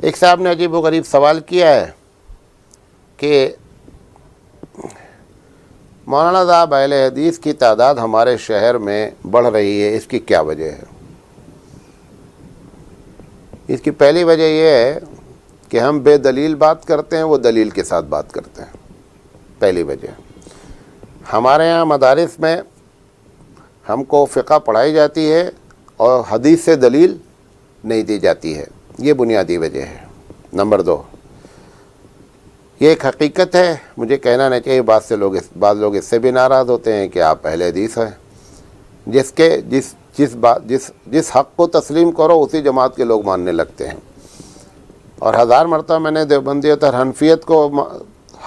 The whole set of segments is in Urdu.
ایک صاحب نے عجیب و غریب سوال کیا ہے کہ مولانا صاحب اہل حدیث کی تعداد ہمارے شہر میں بڑھ رہی ہے، اس کی کیا وجہ ہے؟ اس کی پہلی وجہ یہ ہے کہ ہم بے دلیل بات کرتے ہیں، وہ دلیل کے ساتھ بات کرتے ہیں. پہلی وجہ. ہمارے یہاں مدارس میں ہم کو فقہ پڑھائی جاتی ہے اور حدیث سے دلیل نہیں دی جاتی ہے، یہ بنیادی وجہ ہے. نمبر 2، یہ ایک حقیقت ہے، مجھے کہنا نہیں چاہیے، بعض لوگ اس سے بھی ناراض ہوتے ہیں کہ آپ اہل حدیث ہیں. جس حق کو تسلیم کرو اسی جماعت کے لوگ ماننے لگتے ہیں. اور 1000 مرتبہ میں نے دیوبندیت اور حنفیت کو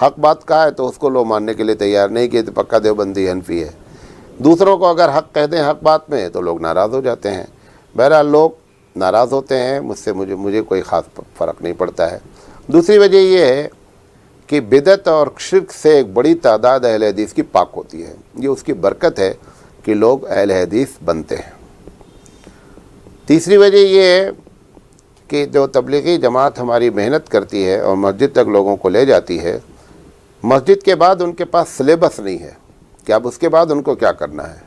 حق بات کہا ہے تو اس کو لوگ ماننے کے لیے تیار نہیں کہ پکا دیوبندی حنفی ہے. دوسروں کو اگر حق کہہ دیں حق بات میں تو لوگ ناراض ہو جاتے ہیں. بہرحال لوگ ناراض ہوتے ہیں، مجھے کوئی خاص فرق نہیں پڑتا ہے. دوسری وجہ یہ ہے کہ بدعت اور شرک سے ایک بڑی تعداد اہل حدیث کی پاک ہوتی ہے. یہ اس کی برکت ہے کہ لوگ اہل حدیث بنتے ہیں. تیسری وجہ یہ ہے کہ جو تبلیغی جماعت ہماری محنت کرتی ہے اور مسجد تک لوگوں کو لے جاتی ہے، مسجد کے بعد ان کے پاس سلیبس نہیں ہے کہ اب اس کے بعد ان کو کیا کرنا ہے.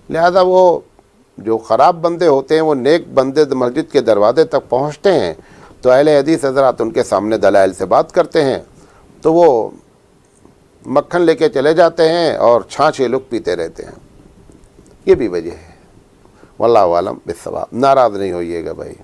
لہذا وہ جو خراب بندے ہوتے ہیں وہ نیک بندے مسجد کے دروازے تک پہنچتے ہیں تو اہل حدیث حضرات ان کے سامنے دلائل سے بات کرتے ہیں تو وہ مکھن لے کے چلے جاتے ہیں اور چھاچھ یہ لوگ پیتے رہتے ہیں. یہ بھی وجہ ہے. واللہ عالم بالصواب. ناراض نہیں ہوئیے گا بھائی.